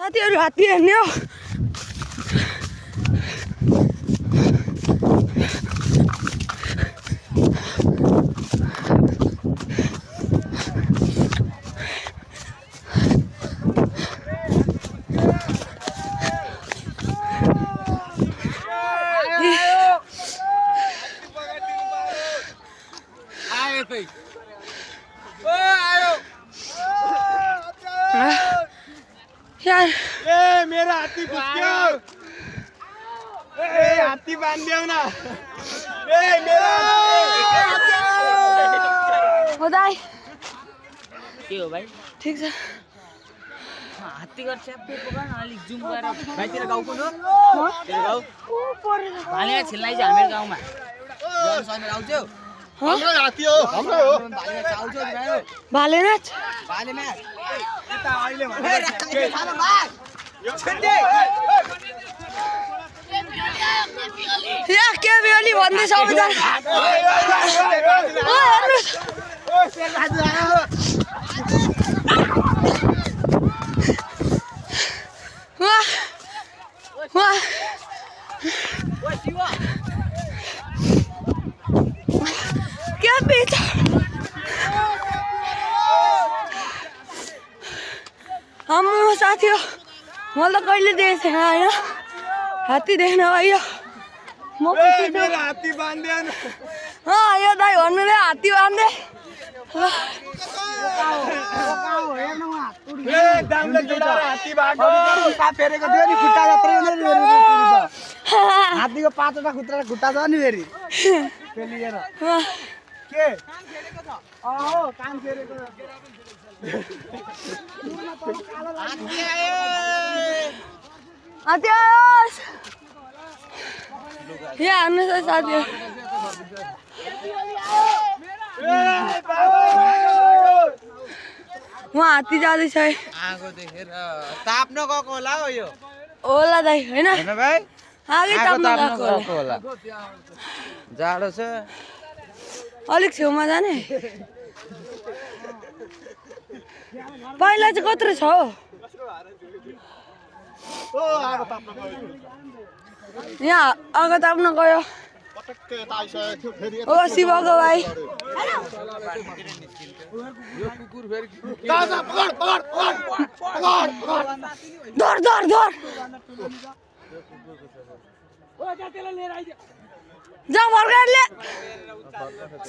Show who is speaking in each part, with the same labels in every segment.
Speaker 1: साथीहरु हात्ती हेर्ने हो यार
Speaker 2: ए मेरा हाथी घुस गया ए हाथी बांध दियो ना ए मेरा
Speaker 1: हो दाइ
Speaker 3: के हो भाइ
Speaker 1: ठीक छ
Speaker 3: हात्ती गर्छ च्याप्पे पकान अलिक जुम गरेर भाइ तेरो गाउँ कुन हो तेरो गाउँ भालेमा छिल्लाई छ हाम्रो गाउँमा जन समेत आउँछौ
Speaker 2: हाम्रो हाथी हो हाम्रो हो
Speaker 3: भालेमा चाउँछौ भाइ
Speaker 1: भालेनाच
Speaker 3: भालेमा
Speaker 2: यता अहिले भने
Speaker 1: या के बेली भन्दै सबैजना ओ हेर्नुस्
Speaker 2: ओ शेरबहादुर आयो
Speaker 1: वाह वाह
Speaker 3: ओ शिव
Speaker 1: के बेच हम साथी हो मलाई त कहिले देखेको छैन हैन हात्ती देख्न आयो म
Speaker 2: ए मेरा हाथी बांध दियो ना
Speaker 1: यो दाइ भन्नु रे हात्ती बाँध्दै
Speaker 2: ए दामले जोडाएर हाथी बाँध्यो
Speaker 4: फेरेको थियो नि खुट्टा जत्रै नै हात्तीको पाँचवटा खुट्टा छ नि फेरि पेलिएर
Speaker 2: के
Speaker 4: अहो कान फेरेको
Speaker 1: हात्ती आयोस् यहाँ हान्नुहोस् है साथी उहाँ हात्ती जाँदैछ है
Speaker 3: आगो देखेर ताप्न गएको होला हो यो
Speaker 1: होला दाइ होइन
Speaker 3: हैन भाइ
Speaker 1: आगे ताप्न गएको होला
Speaker 3: होला जाडो छ
Speaker 1: अलिक छेउमा जाने पहिला चाहिँ कत्रो छ हो
Speaker 2: ओ आगो ताप्न गयो
Speaker 1: यहाँ आगो ताप्न गयो
Speaker 2: पटक्कै यता आइसकेको थियो फेरि
Speaker 1: ओ शिवको भाइ
Speaker 3: यो कुकुर फेरि
Speaker 2: दादा पकड पकड पकड पकड पकड
Speaker 1: धर धर धर जा फर्काइले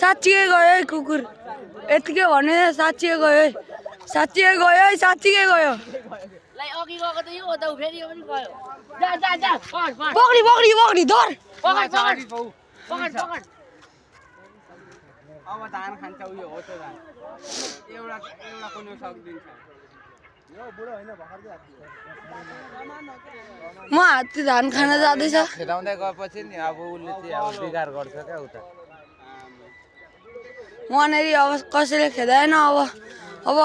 Speaker 1: साँच्चीकै गयो है कुकुर यतिकै भने साँच्चीकै गयो है साँच्चीकै गयो है साँच्चीकै गयो
Speaker 3: लाई अघि गएको त यो हो त फेरि यो पनि गयो जा जा जा पकड पकड
Speaker 1: पक्री पक्री पक्री धर
Speaker 3: पकड पकड पकड पकड
Speaker 4: अब धान खान्छ उयो हो त धान एउटा एउटा कुनै सक्दिन्छ
Speaker 1: म हात्ती धान खान जाँदैछ
Speaker 3: खेदाउँदै गएपछि नि अब उसले चाहिँ अब बिगार गर्छ क्या उता
Speaker 1: वहाँनेरि अब कसैले खेदाएन अब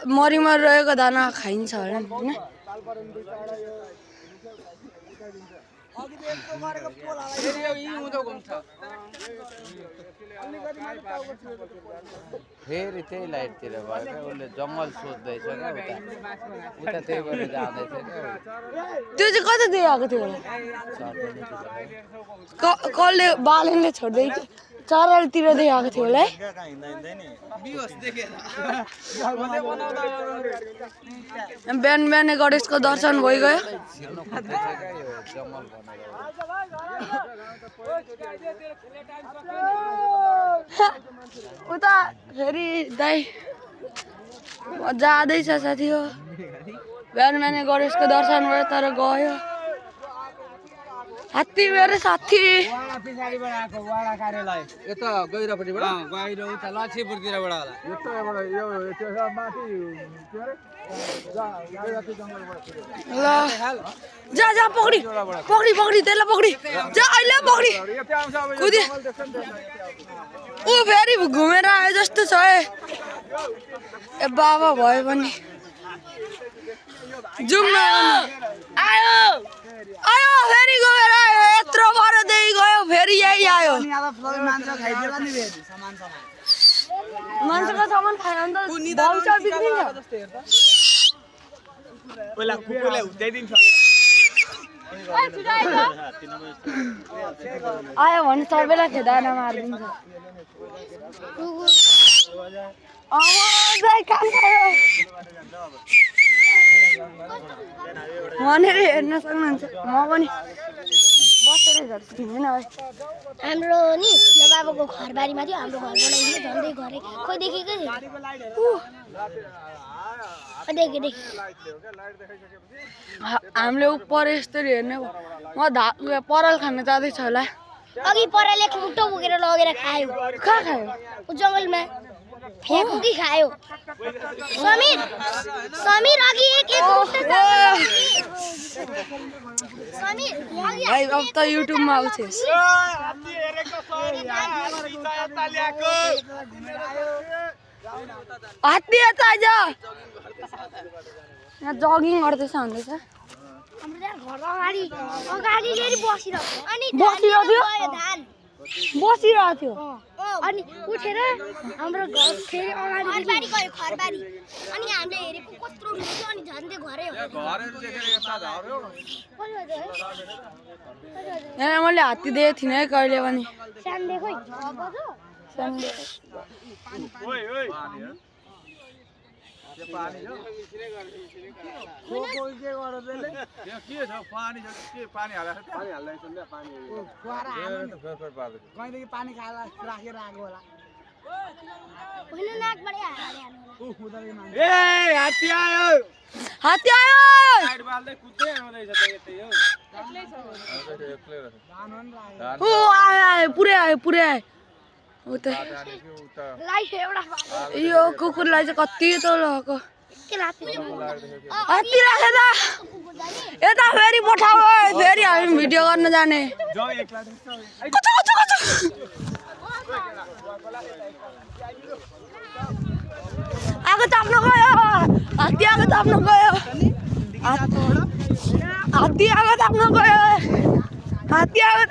Speaker 1: मरिमरि रहेको दाना खाइन्छ होला नि होइन
Speaker 4: फेरि यो यी उँधो घुम्छ
Speaker 3: फेरि त्यही लाइटतिर भयो क्या उसले जङ्गल सोध्दैछ क्या उता उता त्यही भएर जाँदैछ क्या
Speaker 1: त्यो चाहिँ कतातिर आएको थियो होला कसले बालेनले छोड्दै चारलतिर देखाएको थियो होला है
Speaker 4: बिहोस देखेर
Speaker 1: बिहान बिहानै गणेशको दर्शन भइगयो
Speaker 3: छिर्नु खोज्दैछ क्या यो जङ्गल भनेर
Speaker 1: उता फेरि दाइ जाँदैछ साथी हो बिहान बिहानै गणेशको दर्शन भयो तर गयो हात्ती मेरो साथी
Speaker 4: पछाडिबाट आएको वाडा कार्यालय
Speaker 3: यता गहिरोपट्टिबाट
Speaker 4: गहिरो उता लक्ष्मीपुरतिरबाट होला
Speaker 1: ल जा जा पक्री पक्री पक्री त्यसलाई पक्री जा अहिले पक्री कुदी ऊ फेरि घुमेर आयो जस्तो छ है ए बाबा भयो भने जाउँ न आयो आयो फेरि गएर आयो यत्रो बरदेखि गयो फेरि यही आयो मान्छेको सामान खायो भने त भविष्य बिग्रिन्छ
Speaker 4: पहिला कुकुरले हुत्याइदिन्छ
Speaker 1: आयो भने सबैलाई खेदाएर मारिदिन्छ भनेर हेर्न सक्नुहुन्छ म पनि बसेर हेर्छु किन
Speaker 2: हाम्रो नि बाबाको घरबारीमा थियो हाम्रो घर बनाइदियो झन्डै घरै खोइ देखेकै थिएन
Speaker 1: हामीले उपर यस्तरी हेर्ने म पराल खान जाँदैछ होला
Speaker 2: अघि पराले मुटो बोकेर लगेर खायो
Speaker 1: कहाँ खायो
Speaker 2: जङ्गलमा फ्याँको कि खायो समीर अघि एक समीर
Speaker 1: भाइ अब त युट्युबमा आउँछ हात्ती यता आइज यहाँ जगिङ गर्दैछ भन्दैछ
Speaker 2: हाम्रो घर अगाडि फेरि बसिरहेको अनि
Speaker 1: बसिरहेको थियो
Speaker 2: अनि उठेर हाम्रो घर फेरि अगाडि गयो घरबारी अनि हामीले हेरेको कत्रो रुच्यो अनि झन्डै घरै हो
Speaker 1: यहाँ मैले हात्ती देखेको थिइनँ है कहिले पनि
Speaker 2: स्यान्डे खोइ
Speaker 3: पानी खाएर राखेर आएको होला
Speaker 2: होइन नाकबाटै हाल्यो
Speaker 1: हात्ती आयो आयो पुरै आयो उता यो कुकुरलाई चाहिँ कति तल भएको हात्ती राखेर यता फेरि पठाऊ फेरि हामी भिडियो गर्न जाने आगो ताप्न गयो हात्ती आगो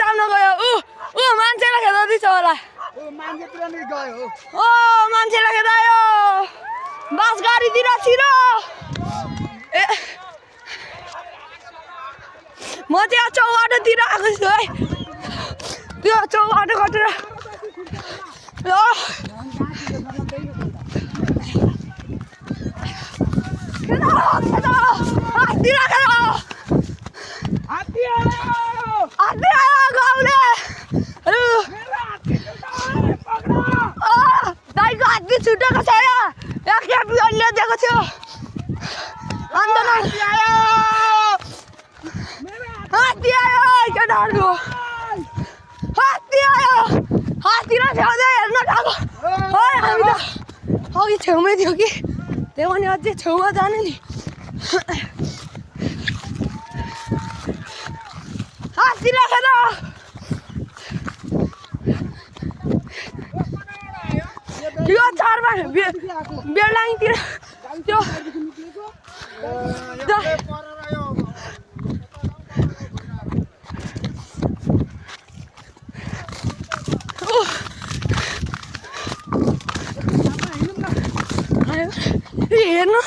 Speaker 1: ताप्न गयो ऊ मान्छेलाई खेदाउँदैछ होला मान्छेलाई खेदायो बास गाडीतिर छिरो ए म चाहिँ चौबाटोतिर आएको छु है त्यो चौबाटो कटेर दाइको हात्ती छुटेको छ दिएको थियो हात्ती आयो केटाहरूको हात्तीलाई छेउदै हेर्न गएको हामी त अघि छेउमै थियो कि त्यही पनि अझै छेउमा जाने नि हात्ती राखेर यो चारमा बेलाङतिर त्यो हेर्नु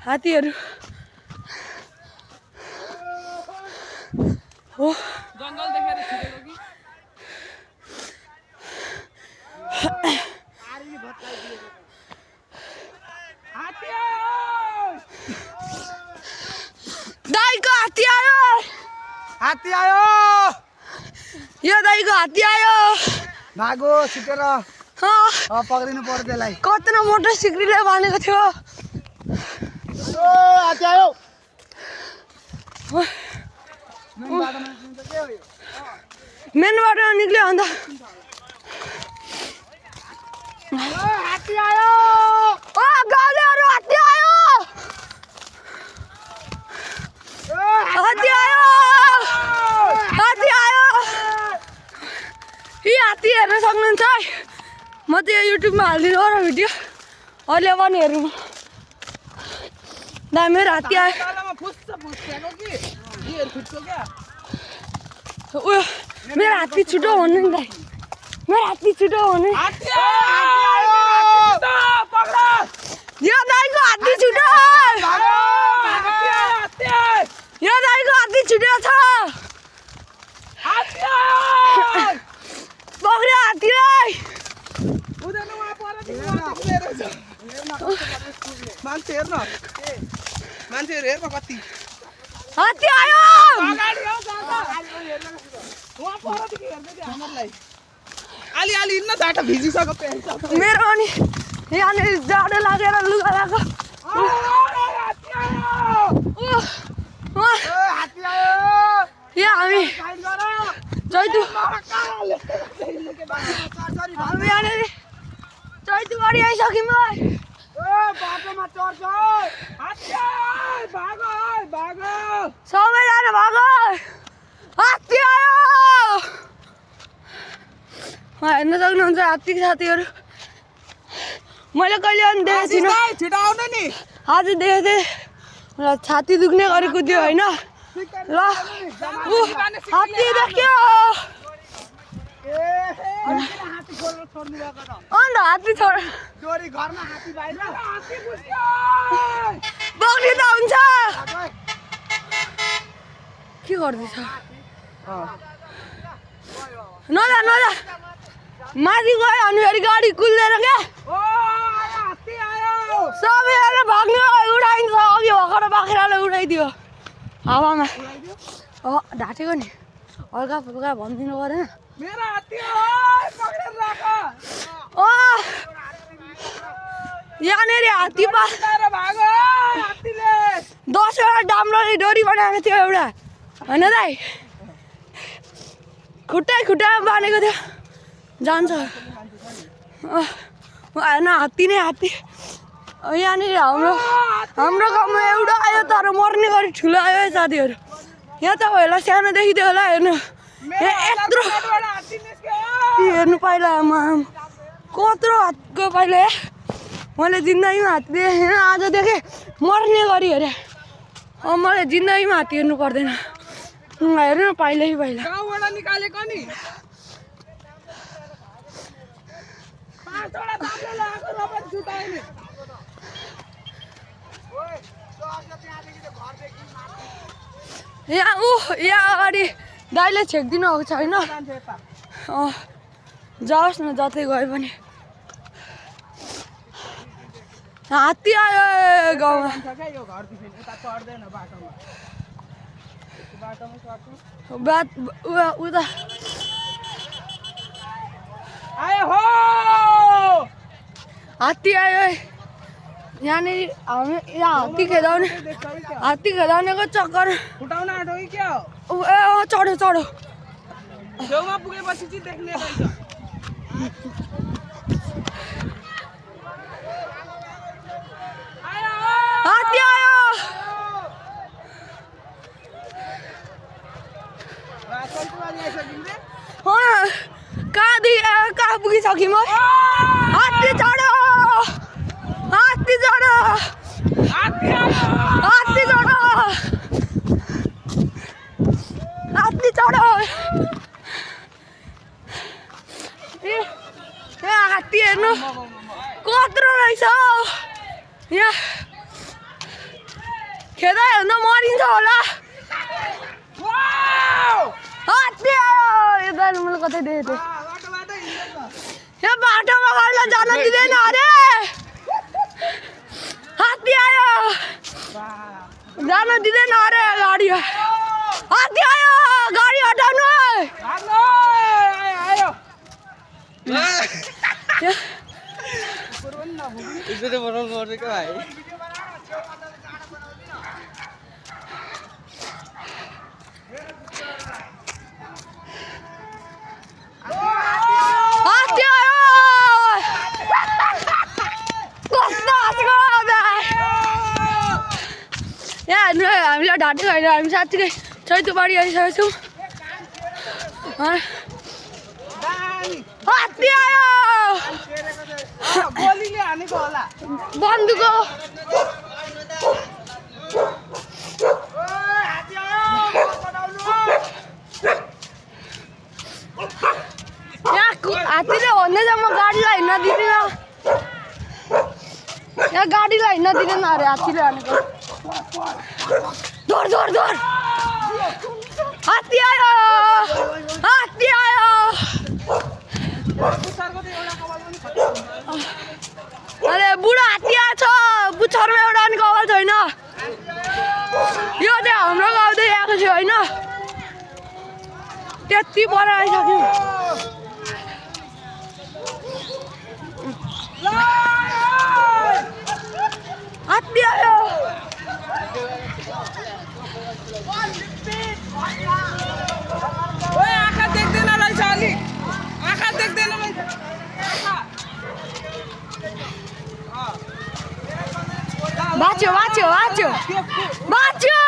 Speaker 1: हात्तीहरू हो
Speaker 4: जङ्गल देखेर छिरेको कि
Speaker 1: दाइको हात्ती आयो यो दाइको हात्ती आयो
Speaker 3: भागो छिटेर पक्रिनु पर्यो त्यसलाई
Speaker 1: कत्रो मोटर सिक्रीले भनेको थियो
Speaker 3: हात्ती आयो
Speaker 1: मेनबाट निक्ल्यो अन्त
Speaker 3: हात्ती आयो
Speaker 1: गाउँलेहरू हात्ती आयो यी हात्ती हेर्न सक्नुहुन्छ है म त्यो युट्युबमा हालिदिनु हो र भिडियो अहिले पनि हेर्नु मेरो हात्ती आयो
Speaker 3: फुस्छ फुस्छ कि के फुट्छ क्या
Speaker 1: उयो मेरो हात्ती छिटो भन्नु नि दाइ मेरो हात्ती छिटो भन्नु यो दाइको हात्ती छिटो यो दाइको हात्ती छिटो छ पक्रियो हात्तीलाई
Speaker 4: मान्छेहरू हेर्न कति
Speaker 1: हात्ती आयो
Speaker 4: अलि हिँड्न जाँटा भिजिसक्यो प्यान्ट
Speaker 1: मेरो अनि यहाँनिर जाडो लागेर लुगा लगाएको यहाँ हामी चैतु हामी यहाँनिर चैतु गरी आइसक्यौँ सबैजना भागो हात्ती आयो हेर्न सक्नुहुन्छ हात्तीको साथीहरू मैले कहिले पनि देखेको थिइनँ
Speaker 4: छिटो आउनु नि
Speaker 1: आज देखेको थिएँ र छाती दुख्ने गरी कुद्यो होइन ल हात्ती देख्यो अन्त हात्ती छोड बग्ने त हुन्छ के गर्दैछ नजा नजा माथि गयो अनि फेरि गाडी कुल्दैन क्या सबैजना भाग्ने उडाइन्छ अघि भर्खर बाख्राले उडाइदियो हावामा ढाँटेको नि हल्का फुल्का भनिदिनु परेन यहाँनिर हात्ती 10वटा डाम्रोले डोरी बनाएको थियो एउटा होइन दाइ खुट्टामा बाँधेको थियो जान्छ होइन हात्ती नै हात्ती यहाँनिर हाम्रो गाउँमा एउटा आयो तर मर्ने गरी ठुलो आयो है साथीहरू यहाँ तपाईँहरूलाई सानोदेखि थियो होला हेर्नु यत्रो हेर्नु पाइला कत्रो हातको पाइला मैले जिन्दगीमा हात्ती देखेँ आज देखेँ मर्ने गरी हेरेँ अब मलाई जिन्दगीमा हात्ती हेर्नु पर्दैन हेर्नु न पाइला
Speaker 4: गाउँबाट निकालेको नि 5 वटा दामले लगाएको र पनि छुटायो नि
Speaker 1: यहाँ यहाँ अगाडि दाइले छेकिदिनु आएको छैन जाओस् न जतै गए पनि हात्ती आयो गाउँमा उता हात्ती आयो यहाँनिर हामी यहाँ हात्ती खेदाउनेको चक्कर
Speaker 4: फुटाउन आँटो कि क्या हो
Speaker 1: चढो
Speaker 4: छेउमा पुगेपछि चाहिँ देख्ने रहेछ
Speaker 1: हात्ती आयो कहाँ पुगिसक्यौँ म हात्ती चढो हात्ती हेर्नु कत्रो रहेछ यहाँ खेदा हेर्न मरिन्छ होला हात्ती आयो यो गाडी मैले कतै देखेको थिएँ यहाँ बाटोमा गाडीलाई जान दिँदैन अरे हात्ती आयो जान दिँदैन अरे गाडी हात्ती आयो गाडी हटाउनु हात्ती आयो कस्तो यहाँ हामीलाई ढाँटेको होइन हामी साँच्चीकै चैतुबारी आइसकेको छौँ हात्ती आयो
Speaker 4: गोलीले हानेको होला
Speaker 1: बन्दुको हात्तीले भन्दैछ म गाडीलाई हिँड्न दिँदिनँ यहाँ गाडीलाई हिँड्न दिँदैन अरे हात्तीले भनेको दौड दौड दौड हात्ती आयो हात्ती आयो अरे बुढो हात्ती आएछ पुच्छरमा एउटा पनि कपाल छैन यो चाहिँ हाम्रो गाउँदै आएको थियो होइन त्यति पर आइसक्यो हात्ती आयो
Speaker 4: आँखा देख्दैन रहेछ अलि आँखा देख्दैन रहेछ
Speaker 1: बाँच्यो बाँच्यो बाँच्यो बाँच्यो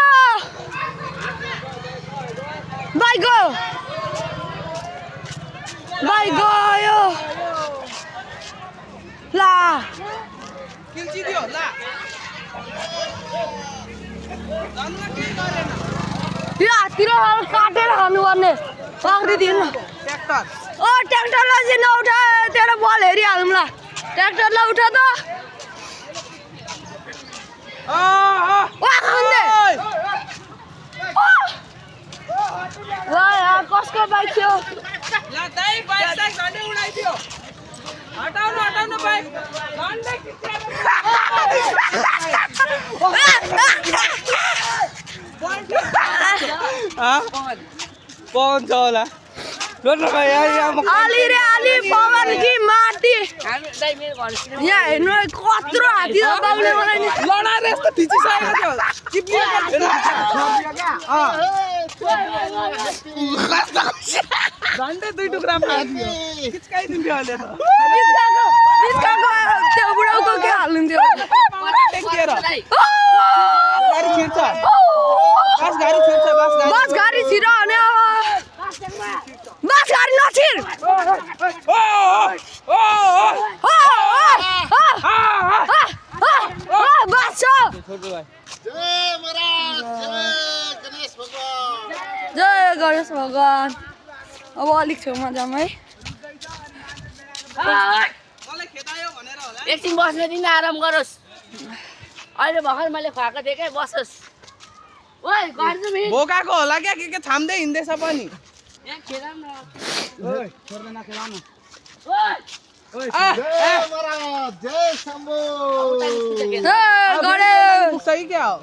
Speaker 1: बाइक गयो ला
Speaker 4: किल्चिदियो ला जन्म के गरेन
Speaker 1: यो हात्तीले काटेर खानुपर्ने पक्रिदिनु
Speaker 4: ट्र्याक्टर
Speaker 1: ओ ट्र्याक्टरलाई चाहिँ नउठा तेरो बल हेरिहालौँ ल ट्र्याक्टरलाई उठा त कसको बाइक थियो
Speaker 4: ला दाइ बाइक साइक झन्डै उडाइदियो हटाउनु हटाउनु बाइक झन्डै पवन छ होला
Speaker 1: आली रे आली पवन कि माटी यहाँ हेर्नु कत्रो हात्ती बाउले मलाई नि
Speaker 4: लडाएर यस्तो थिचिसकेको थियो झन्डै 2 टुक्रामा खिच्काइदिन्थ्यो अहिले त
Speaker 1: बिचकाको त्यो बुढाउको के हाल्नुहुन्थ्यो
Speaker 4: टेकेर गाडी छिर्छ
Speaker 1: बस गाडी छिर भने अब बस गाडी नछिर बस छ जय गणेश भगवान अब अलिक छेउमा जाऊँ है
Speaker 3: एकछिन बस्न दिन आराम गरोस् अहिले भर्खर मैले खुवाएको थिएँ क्या बसोस् ओइ गर्छु नि
Speaker 4: बोकाको होला क्या के छाम्दै हिँड्दैछ पनि
Speaker 3: एक खेलाम न
Speaker 4: ओइ छोड्दैन खेलाउनु
Speaker 3: ओइ
Speaker 1: जय गणेश
Speaker 4: सही क्या हो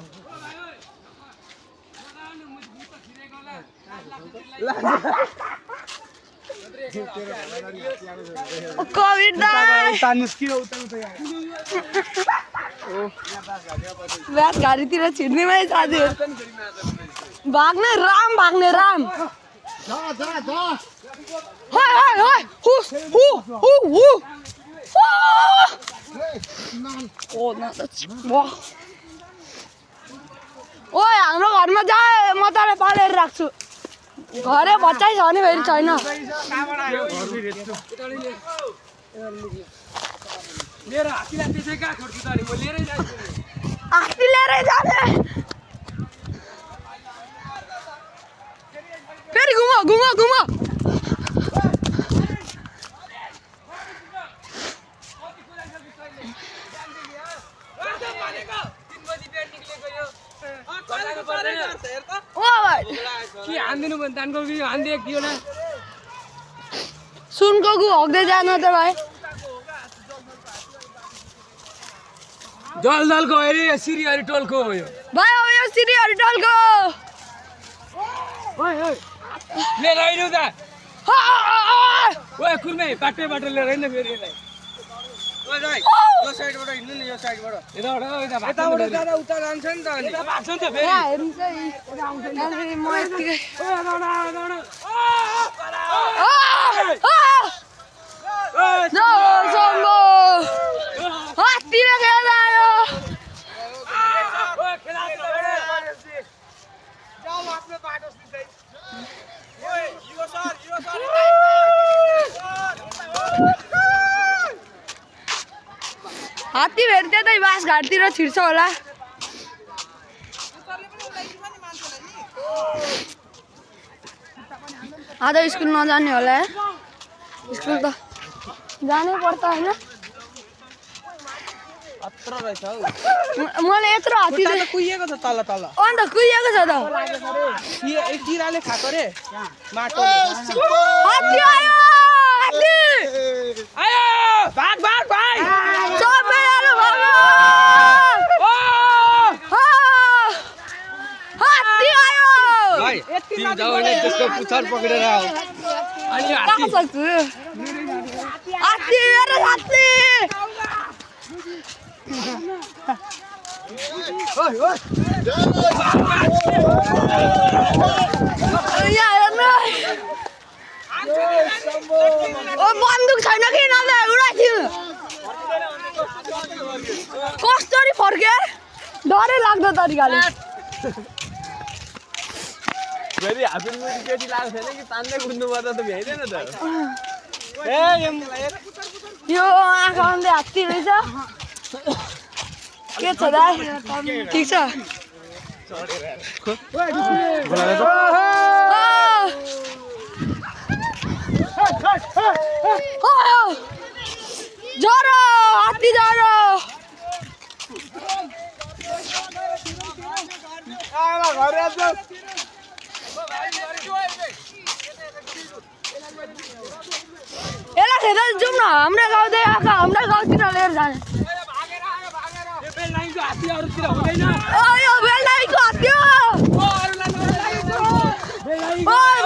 Speaker 1: कोभिड ब्यास गाडीतिर छिर्नेमै साथी भाग्ने राम हाय हाय हाय हु ओ न ओए हाम्रो घरमा जाए म तँलाई पालेर राख्छु घरे बच्चै छ भने फेरि छैन
Speaker 4: मेरो हात्तीलाई त्यसै कहाँ छोड्छु त अनि म लिएरै जान्छु
Speaker 1: हात्ती लिएरै जाने फेरि घुम
Speaker 4: के हान्दिनु भने तानको कि हान्दिएको थियो न
Speaker 1: सुनको गु हग्दै जानु त भाइ
Speaker 4: जलदलको हेरी सिरिहरी टोलको हो यो
Speaker 1: भाइ अब यो सिरिहरी टोलको
Speaker 4: लिएर आइनु त ओए कुर्मै बाटैबाट लिएर आइन फेरि यसलाई ओए दाइ यो साइडबाट हिँड्नु नि यो साइडबाट यताबाट जाँदा उता जान्छ नि त अनि भाग्छ नि त फेरि
Speaker 1: हेर्नु चाहिँ म यतिकै हात्तीले खेल्दा आयो हात्ती फेरि त्यतै बाँसघाटतिर छिर्छ होला आज स्कुल नजाने होला स्कुल त जानै पर्छ होइन
Speaker 4: अत्र रहेछ हौ
Speaker 1: मैले यत्रो हात्ती
Speaker 4: तल कुहिएको छ तल तल
Speaker 1: अन्त कुहिएको छ त
Speaker 4: किराले खाएको रे माटो
Speaker 1: हात्ती आयो हात्ती
Speaker 4: आयो भाग भाग भाइ
Speaker 1: सबैहरू भाग्यो हात्ती आयो
Speaker 4: भाइ तिमी जाऊ हैन त्यसको पुच्छर पक्रेर आऊ अनि हात्ती
Speaker 1: सक्छु हात्ती मेरो हात्ती
Speaker 4: ओइ ओइ
Speaker 1: यहाँ हेर्नु ओ बन्दुक छैन कि नभए उडाइदिनु कसरी फर्के डरै लाग्दो तरिकाले
Speaker 4: फेरि हातुरमा केटी लाग्छ छैन कि तान्दै कुद्नु पर्दा त भ्याइदैन त ए
Speaker 1: यो आँखा अन्दै हात्ती रहेछ के छ दाइ ठिक छ ज्वरो हात्ती ज्वरो यसलाई खेदा जाउँ न हाम्रो गाउँदै आएको हाम्रो गाउँतिर लिएर जाने यो बेलडाङीको हात्ती हो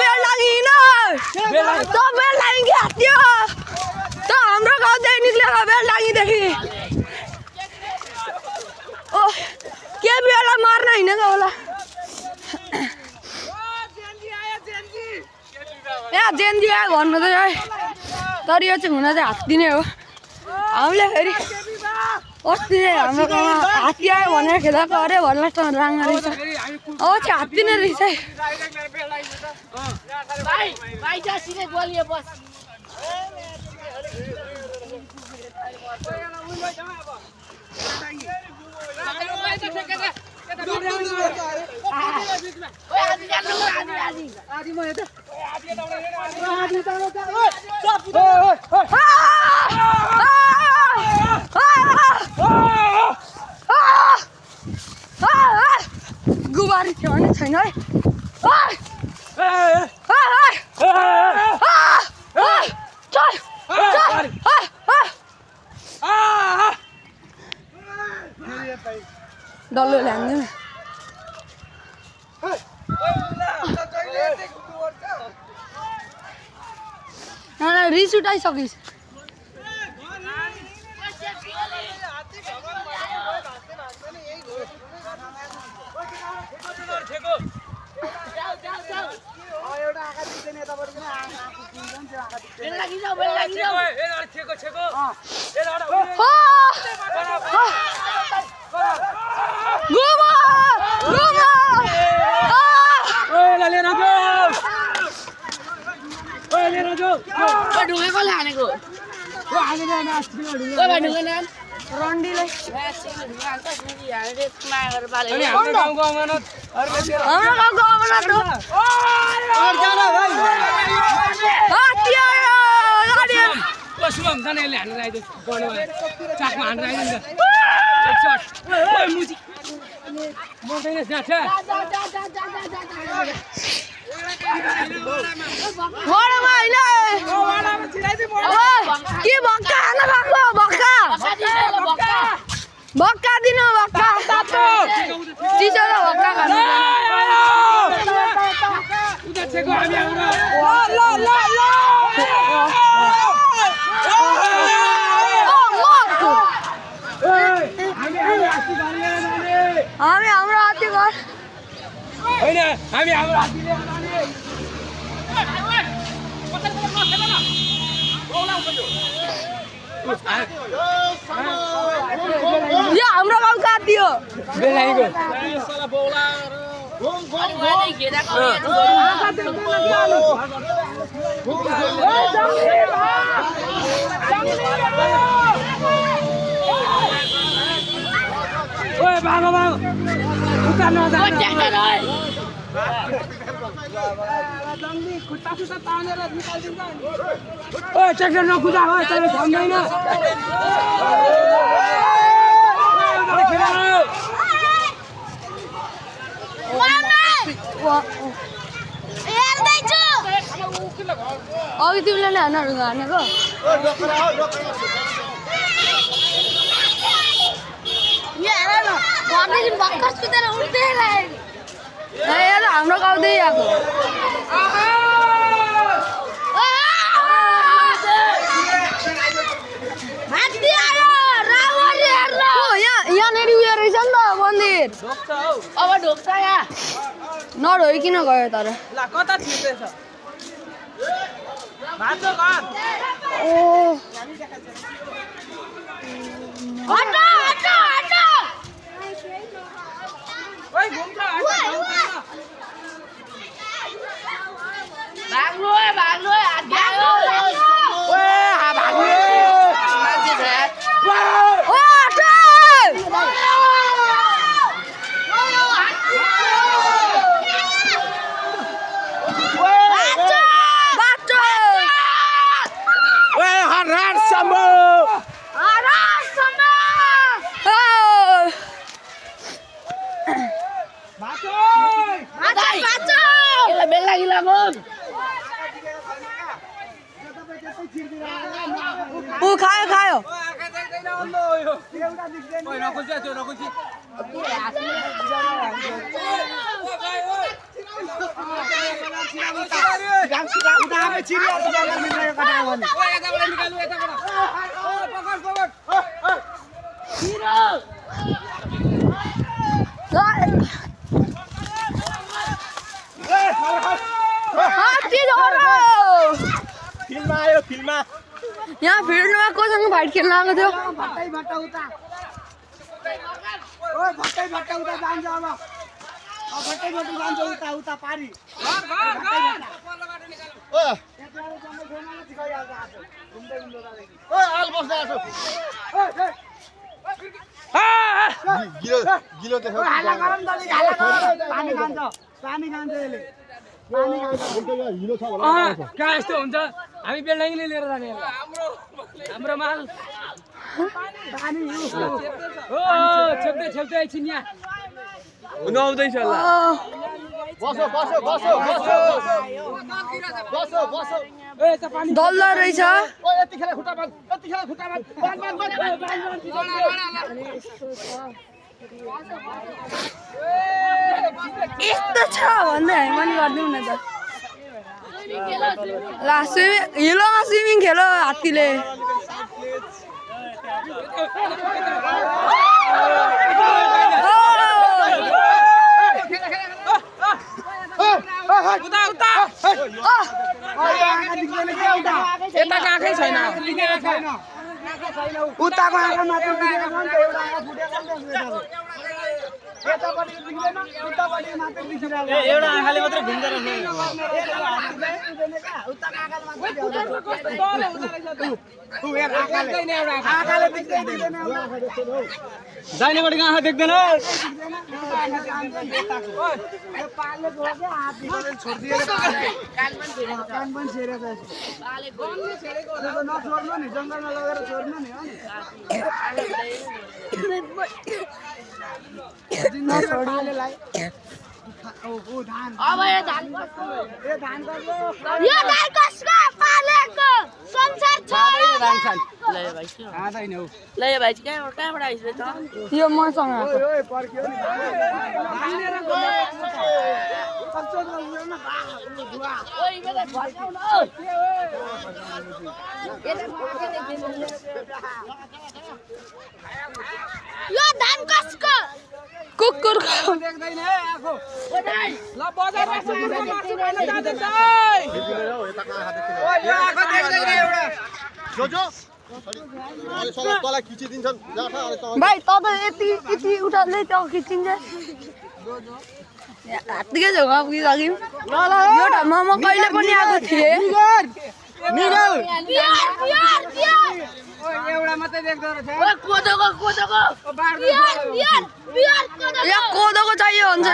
Speaker 1: बेलडाङी त बेलडाङीको हात्ती हो त हाम्रो गाउँदै निक्लेको बेलडाङीदेखि ओ के बेला मार्न हिँडेको होला यहाँ जेन्जी आयो भन्नु त है तर यो चाहिँ हुन चाहिँ हात्ती नै हो हामीले फेरि अस्ति हाम्रो गाउँमा हात्ती आयो भनेर खेदाएको अरे भन्ला त राङ्गा रहेछ अब चाहिँ हात्ती नै रहेछ है गुबारी थियो भने छैन है डल्लो ल्याङ्दैन रिस उठाइसकिस् रन्डीलाई हाम्रो गाउँको अमरनाथ हात्ती आयो
Speaker 4: सुम जाने यसले हानेर आइदियो गर्नुमा चाकमा हानेर आइदियो नि त ओइ मुजी मदैन जाछ
Speaker 1: घरमा होइन के भक्का खान भएको भक्का दिनु भक्का चिसो र भक्का खानु हामी हाम्रो हात्ती घर
Speaker 4: होइन हामी हाम्रो हात्ती लिएर जाने
Speaker 1: यो हाम्रो गाउँको हात्ती हो
Speaker 4: बेलाइको ओए भागो भागो उता नजानु खुट्टा सुट्टा तानेर निकालिदिन्छ नि ओ ट्र्याक्टर नकुदा हो तैले थाम्दैन
Speaker 1: अघि तिमीले नै हानेको हाम्रो गाउँदै आएको यहाँनिर उयो रहेछ नि त मन्दिर
Speaker 3: अब ढोक्छ यहाँ
Speaker 1: नढोइकन गयो तर
Speaker 3: ला कता छिर्दैछ भातो घर
Speaker 1: ओ
Speaker 3: ओइ घुम्छ भाग्नु हात भाग्नु ओए भाग्नु मान्छे छ
Speaker 1: ओ ऊ खायो
Speaker 4: फिल्ममा
Speaker 1: यहाँ फिल्डमा कोसँग फाइट खेल्न आएको थियो
Speaker 4: भट्टै भट्टा उता जान्छ अब भट्टै भट्टा जान्छ उता पारी पानी खान्छ यसले कहाँ यस्तो हुन्छ हामी बेल्डाङले लिएर जाने हाम्रो माल छेप्दै एकछिन यहाँ नआउँदैछ
Speaker 1: दल्दा रहेछ यस्तो छ भन्दै हामी पनि गरिदिउँ न त ला हिलोमा स्विमिङ खेलो हात्तीले
Speaker 3: यता आँखै छैन
Speaker 4: उताको आँखा मात्र देखेको छ नि त एउटा आँखा फुटेको नि त यतापट्टि देख्दैन उतापट्टि मात्र देखिरहेको एउटा आँखाले मात्र घुम्दैन उताको आँखाले देख्दैन दाहिनेपट्टिको आँखा देख्दैन कान पनि छेरेको नछोड्नु नि जङ्गलमा लगेर छोड्नु नि
Speaker 3: कहाँबाट आइस
Speaker 1: यो मसँग
Speaker 2: यो धान कसको
Speaker 1: कुकुरको
Speaker 4: देख्दैन है आँखो ल बजारमा मासु खान जाँदैछ यो आँखा देख्दैन एउटा
Speaker 5: तलाई खिचिदिन्छन्
Speaker 1: भाइ तपाईँ यति उठाल्दै त्यो खिचिन्छ हात्तीकै छेउमा पुगिसक्यौँ यो ठाउँमा म कहिले पनि आएको थिएँ
Speaker 4: एउटा मात्रै देख्दो रहेछ
Speaker 1: यहाँ कोदोको चाहियो हुन्छ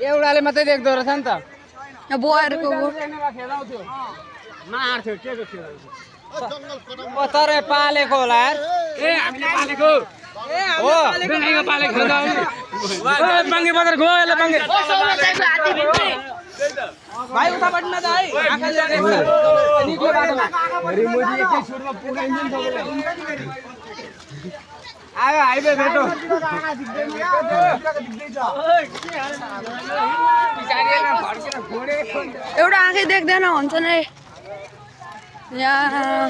Speaker 4: एउटाले मात्रै देख्दो रहेछ नि त
Speaker 1: यहाँ बोआहरूको
Speaker 4: मार्थ्यो के को थियो तर पालेको होला यार ए हामीले पालेको हो बेलाइमा पालेको हो बाङ्गे बजार गयो यसले बाङ्गे भाइ उतापट्टि न त है आँखाले देख्छ निक्लो बाटोमा अरे मोदी एकै सुरमा पुगाइन्छ नि तपाईलाई आयो हाइवे भेटो
Speaker 1: एउटा आँखै देख्दैन हुन्छ नि यहाँ